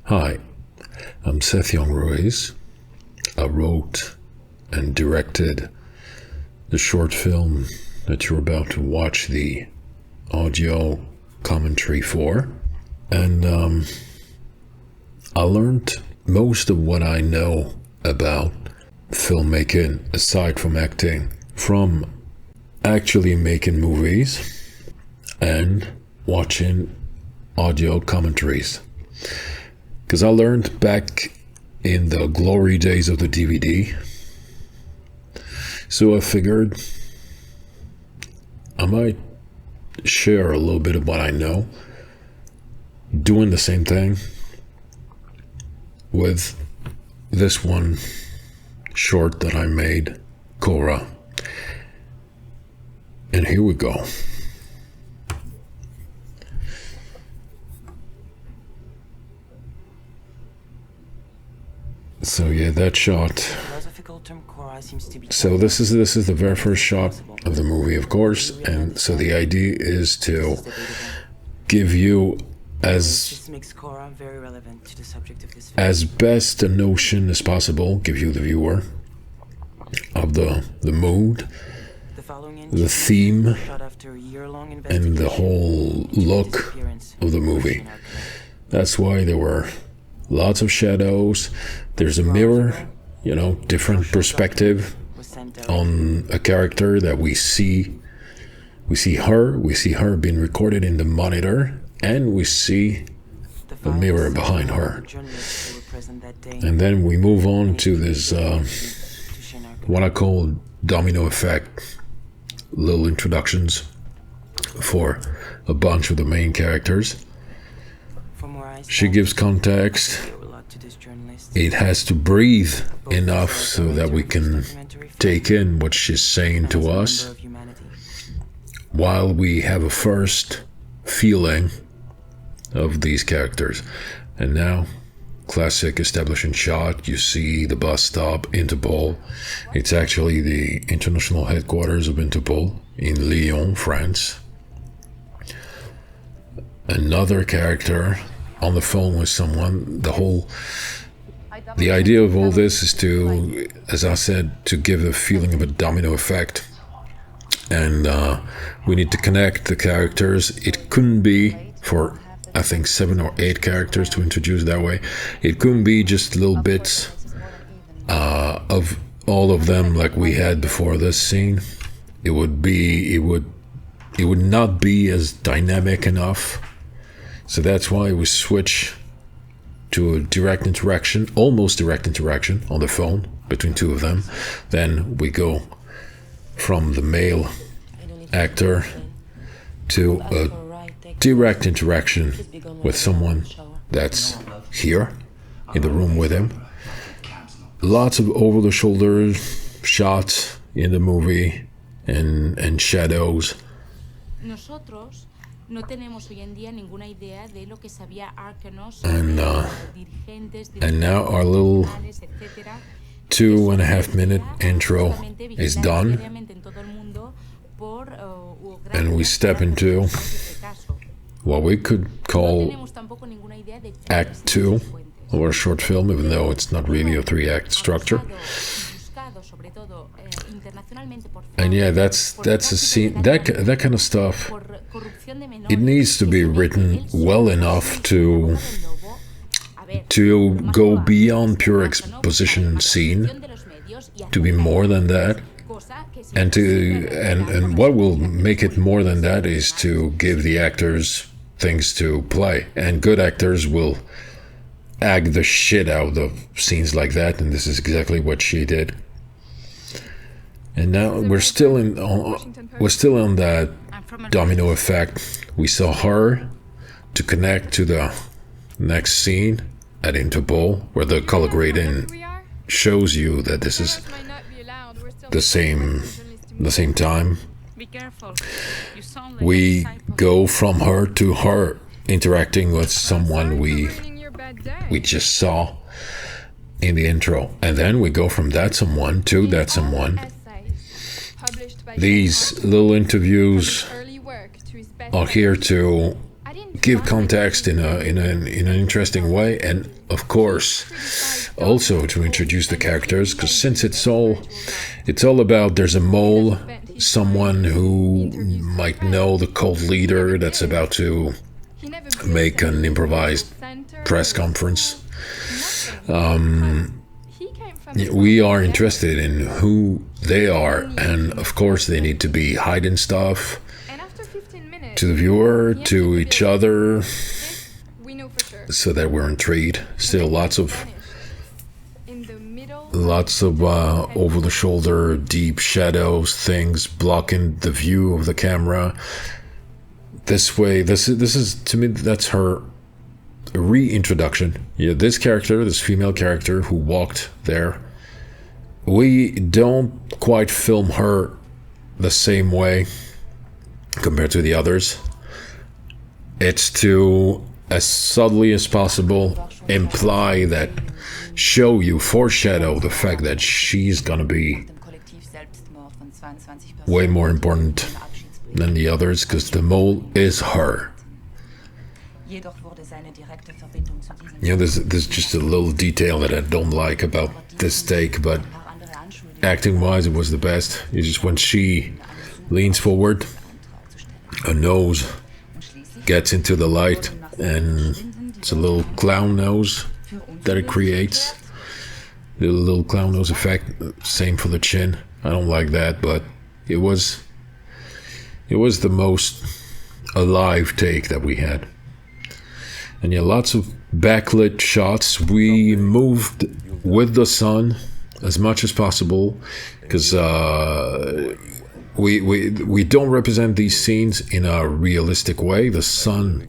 Hi, I'm Young-Ruiz. I wrote and directed the short film that you're about to watch the audio commentary for. And I learned most of what I know about filmmaking, aside from acting, from actually making movies and watching audio commentaries. Because I learned back in the glory days of the DVD. So I figured I might share a little bit of what I know, doing the same thing with this one short that I made, Khôra. And here we go. So yeah, that shot. So this is the very first shot of the movie, of course, and so the idea is to give you as best a notion as possible, give you the viewer of the mood, the theme, and the whole look of the movie. That's why there were lots of shadows. There's a mirror, different perspective on a character that we see. We see her being recorded in the monitor, and we see a mirror behind her. And then we move on to this, what I call domino effect, little introductions for a bunch of the main characters. She gives context. It has to breathe enough so that we can take in what she's saying to us, while we have a first feeling of these characters. And now, classic establishing shot, you see the bus stop, Interpol. It's actually the international headquarters of Interpol in Lyon, France. Another character on the phone with someone. The idea of all this is to, as I said, to give a feeling of a domino effect. And we need to connect the characters. It couldn't be for, I think, 7 or 8 characters to introduce that way. It couldn't be just little bits of all of them like we had before this scene. It would not be as dynamic enough. So that's why we switch to a direct interaction, almost direct interaction on the phone between two of them. Then we go from the male actor to a direct interaction with someone that's here in the room with him. Lots of over-the-shoulder shots in the movie and shadows. And now our little 2.5 minute intro is done, and we step into what we could call Act 2 of our short film, even though it's not really a 3-act structure. And yeah, that's a scene, that kind of stuff. It needs to be written well enough to go beyond pure exposition scene, to be more than that, and what will make it more than that is to give the actors things to play, and good actors will act the shit out of scenes like that, and this is exactly what she did. And now we're still on that domino effect. We saw her to connect to the next scene at Interpol, where the color grading shows you that this is the same time. We go from her to her interacting with someone we just saw in the intro, and then we go from that someone to that someone. These little interviews are here to give context in an interesting way, and of course, also to introduce the characters, because since it's all about, there's a mole, someone who might know the cult leader that's about to make an improvised press conference. We are interested in who they are, and of course they need to be hiding stuff to the viewer, to each other, so that we're intrigued. Still lots of over the shoulder deep shadows, things blocking the view of the camera. This way, this is to me, that's her reintroduction. Yeah, this character, this female character who walked there, we don't quite film her the same way compared to the others. It's to, as subtly as possible, imply that, show you, foreshadow the fact that she's gonna be way more important than the others, because the mole is her. You know, there's just a little detail that I don't like about this take, but acting-wise, it was the best. It's just when she leans forward, her nose gets into the light, and it's a little clown nose that it creates. The little clown nose effect. Same for the chin. I don't like that, but it was the most alive take that we had. And yeah, lots of backlit shots. We moved with the sun as much as possible, because we don't represent these scenes in a realistic way. The sun,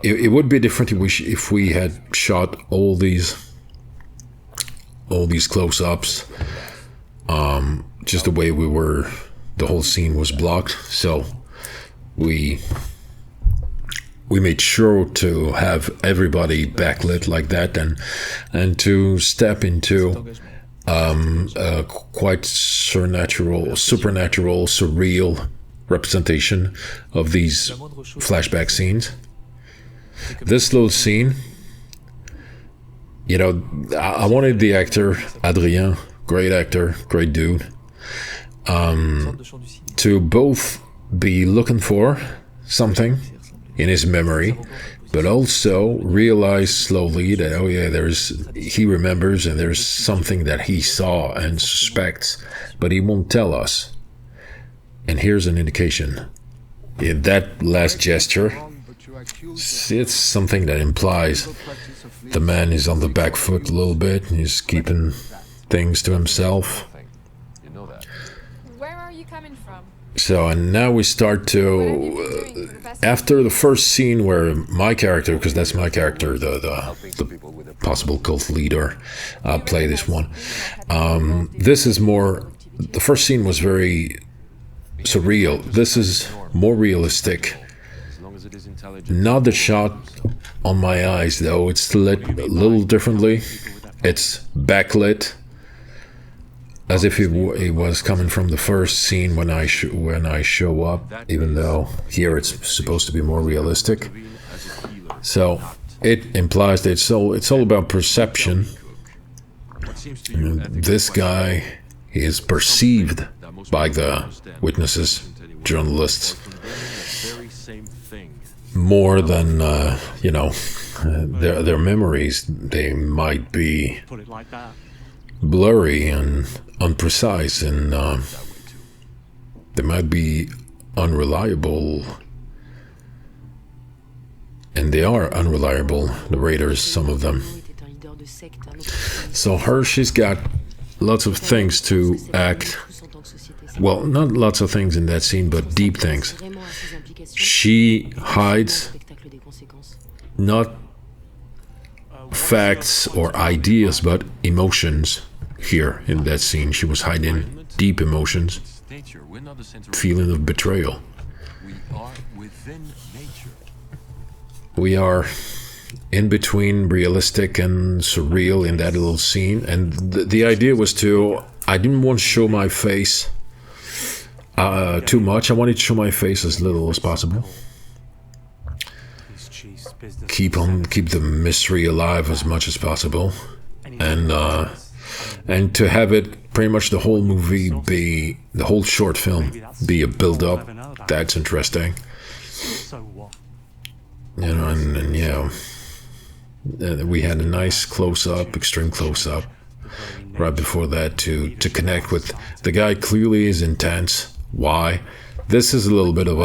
it would be different if we had shot all these close-ups, just the way the whole scene was blocked. So we made sure to have everybody backlit like that, and to step into a quite supernatural, surreal representation of these flashback scenes. This little scene, you know, I wanted the actor, Adrien, great actor, great dude, to both be looking for something in his memory, but also realize slowly that, oh yeah, he remembers, and there's something that he saw and suspects, but he won't tell us. And here's an indication. In that last gesture, it's something that implies the man is on the back foot a little bit, he's keeping things to himself. Where are you coming from? So, and now we start to, after the first scene where my character, because that's my character, the possible cult leader, play this one. This is more, the first scene was very surreal. This is more realistic. Not the shot on my eyes, though. It's lit a little differently. It's backlit, as if it was coming from the first scene when I show up, even though here it's supposed to be more realistic. So it implies that it's all about perception. This guy is perceived by the witnesses, journalists, more than their memories. They might be blurry and unprecise, and they might be unreliable, and they are unreliable, the raiders, some of them. So she's got lots of things to act. Well, not lots of things in that scene, but deep things. She hides not facts or ideas, but emotions. Here in that scene, she was hiding deep emotions, feeling of betrayal. We are in between realistic and surreal in that little scene, and the idea was I didn't want to show my face too much. I wanted to show my face as little as possible. keep the mystery alive as much as possible, and to have it pretty much the whole movie be the whole short film be a build-up. That's interesting. You know, and yeah, we had a nice close-up, extreme close-up, right before that to connect with the guy. Clearly is intense. Why? This is a little bit of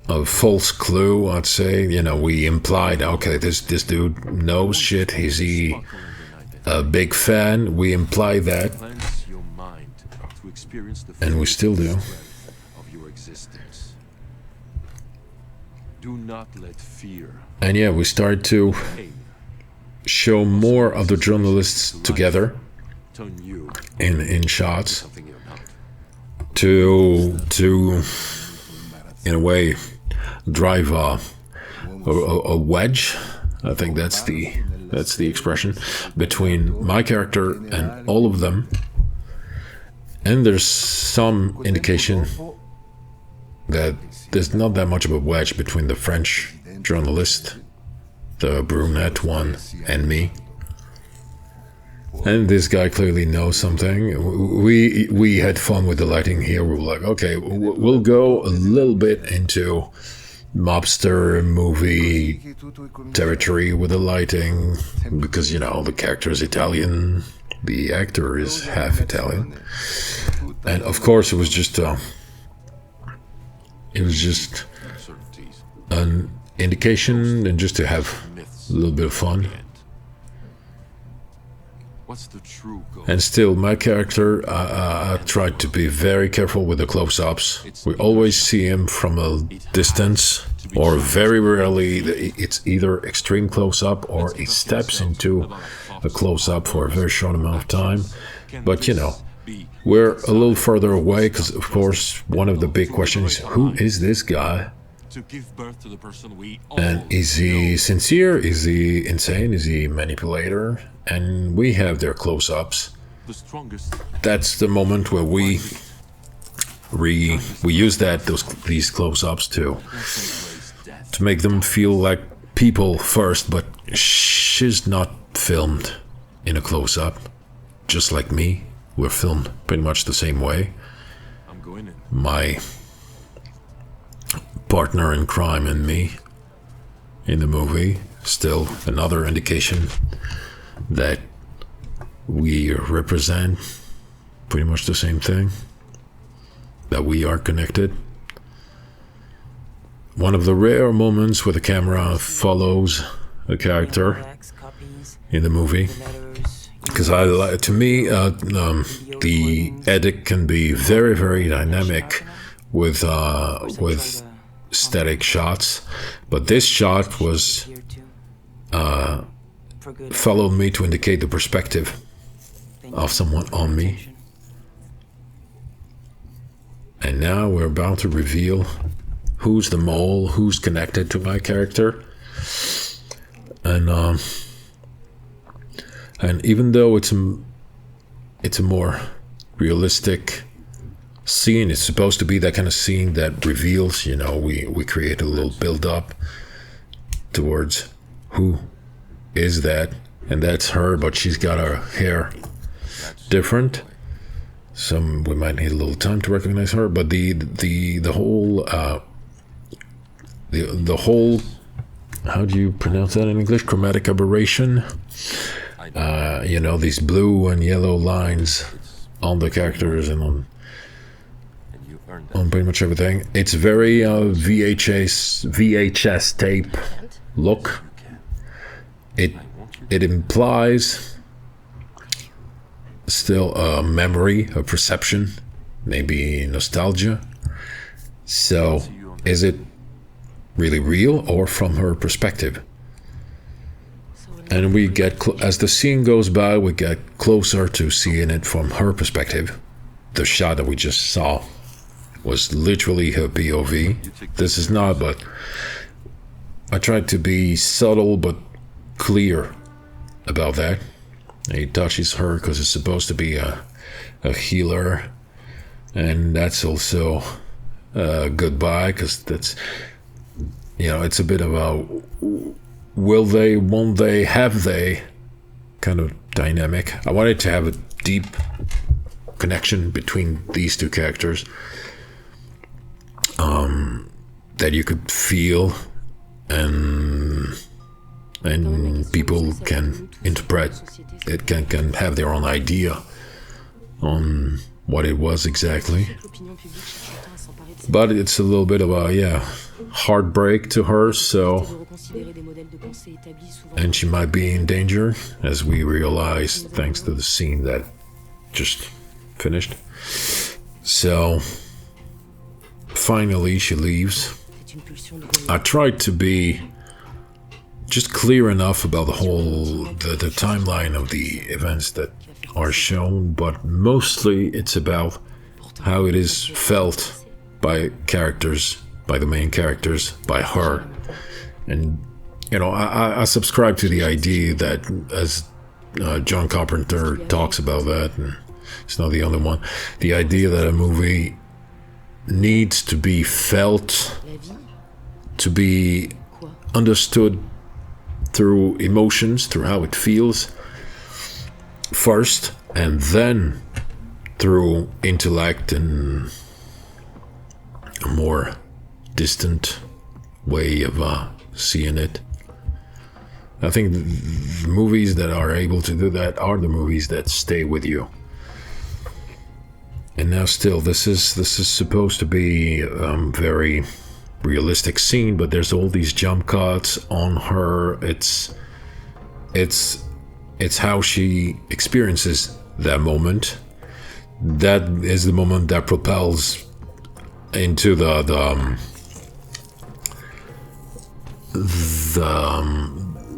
a false clue, I'd say. You know, we implied, okay, this dude knows shit. Is he a big fan? We imply that, and we still do. And yeah, we start to show more of the journalists together in shots to in a way drive a wedge. I think that's the expression between my character and all of them. And there's some indication that there's not that much of a wedge between the French journalist, the brunette one, and me. And this guy clearly knows something. We had fun with the lighting here. We were like, okay, we'll go a little bit into mobster movie territory with the lighting, because, you know, the character is Italian, the actor is half Italian, and of course it was just an indication, and just to have a little bit of fun. And still, my character, I tried to be very careful with the close-ups. We always see him from a distance, or very rarely it's either extreme close-up or he steps into a close-up for a very short amount of time. But, you know, we're a little further away because, of course, one of the big questions is, who is this guy? And is he sincere? Is he insane? Is he a manipulator? And we have their close-ups. That's the moment where we use these close-ups to make them feel like people first. But she's not filmed in a close-up, just like me. We're filmed pretty much the same way. My partner in crime and me in the movie, still another indication that we represent pretty much the same thing, that we are connected. One of the rare moments where the camera follows a character in the movie, because to me the edit can be very, very dynamic with static shots, but this shot was followed me to indicate the perspective of someone on me. And now we're about to reveal who's the mole, who's connected to my character. And even though it's a more realistic scene, it's supposed to be that kind of scene that reveals, you know, we create a little build-up towards who is that, and that's her, but she's got her hair different. We might need a little time to recognize her, but the whole how do you pronounce that in English? Chromatic aberration. You know, these blue and yellow lines on the characters and on pretty much everything. It's very VHS tape look. It implies still a memory, a perception, maybe nostalgia. So, is it really real or from her perspective? And we get, as the scene goes by, we get closer to seeing it from her perspective. The shot that we just saw was literally her POV. This is not, but I tried to be subtle but clear about that. He touches her because it's supposed to be a healer, and that's also goodbye, because that's, it's a bit of a will they, won't they, have they kind of dynamic. I wanted to have a deep connection between these two characters that you could feel, and people can interpret it, can have their own idea on what it was exactly. But it's a little bit of a heartbreak to her, so, and she might be in danger, as we realize thanks to the scene that just finished. So finally she leaves. I tried to be just clear enough about the timeline of the events that are shown, but mostly it's about how it is felt by characters, by the main characters, by her. And I subscribe to the idea that, as John Carpenter talks about that, and it's not the only one, the idea that a movie needs to be felt, to be understood through emotions, through how it feels first, and then through intellect and a more distant way of seeing it. I think the movies that are able to do that are the movies that stay with you. And now still, this is supposed to be very realistic scene, but there's all these jump cuts on her. It's how she experiences that moment. That is the moment that propels into the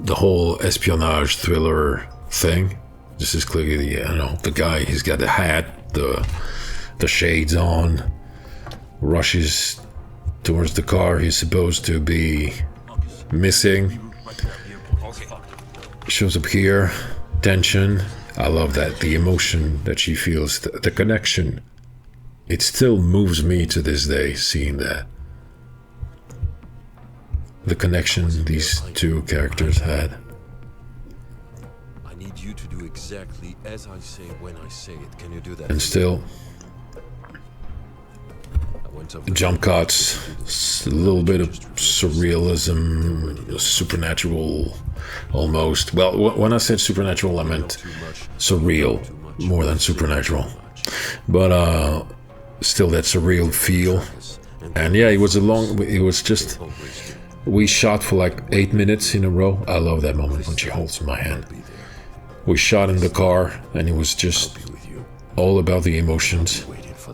whole espionage thriller thing. This is clearly, the guy, he's got the hat, the shades on, rushes towards the car he's supposed to be missing. Shows up here, tension. I love that, the emotion that she feels, the connection. It still moves me to this day, seeing that. The connection these two characters had. I need you to do exactly as I say when I say it. Can you do that? And still, jump cuts, a little bit of surrealism, supernatural, almost. Well, when I said supernatural, I meant surreal, more than supernatural. But still, that surreal feel. And yeah, it was just, we shot for like 8 minutes in a row. I love that moment when she holds my hand. We shot in the car, and it was just all about the emotions.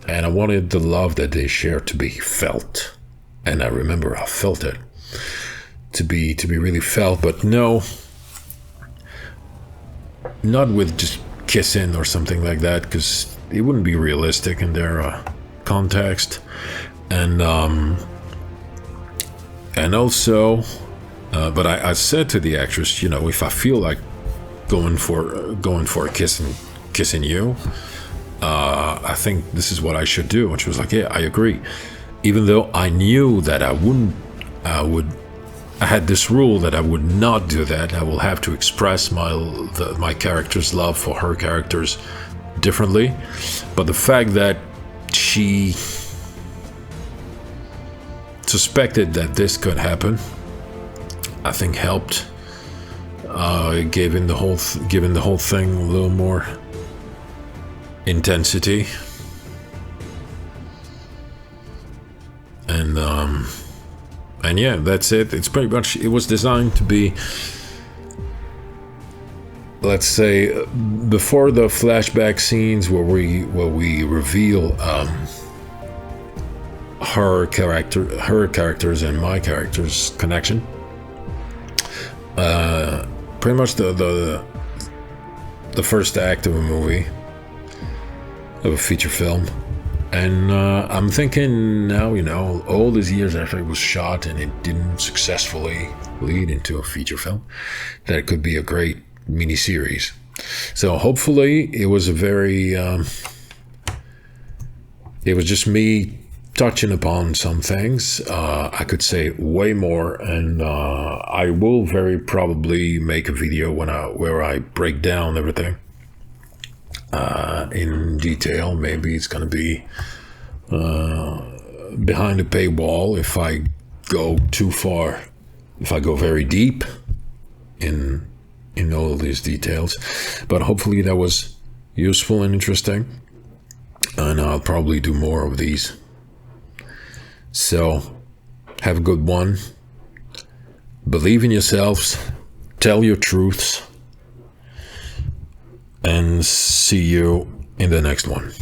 And I wanted the love that they shared to be felt. And I remember I felt it. To be really felt, but no, not with just kissing or something like that, because it wouldn't be realistic in their context. And also, but I said to the actress, if I feel like going for a kissing you, I think this is what I should do. And she was like, yeah, I agree. Even though I knew that I had this rule that I would not do that. I will have to express my character's love for her characters differently. But the fact that she suspected that this could happen, I think helped. Giving the whole thing a little more intensity. And yeah, that's it. It's pretty much, it was designed to be, let's say, before the flashback scenes where we reveal her characters and my character's connection. Pretty much the first act of a movie, of a feature film. And I'm thinking now, all these years after it was shot and it didn't successfully lead into a feature film, that it could be a great miniseries. So hopefully it was a very it was just me touching upon some things. I could say way more, and I will very probably make a video where I break down everything in detail. Maybe it's gonna be behind the paywall if I go too far, if I go very deep in all of these details. But hopefully that was useful and interesting, and I'll probably do more of these. So, have a good one. Believe in yourselves. Tell your truths. And see you in the next one.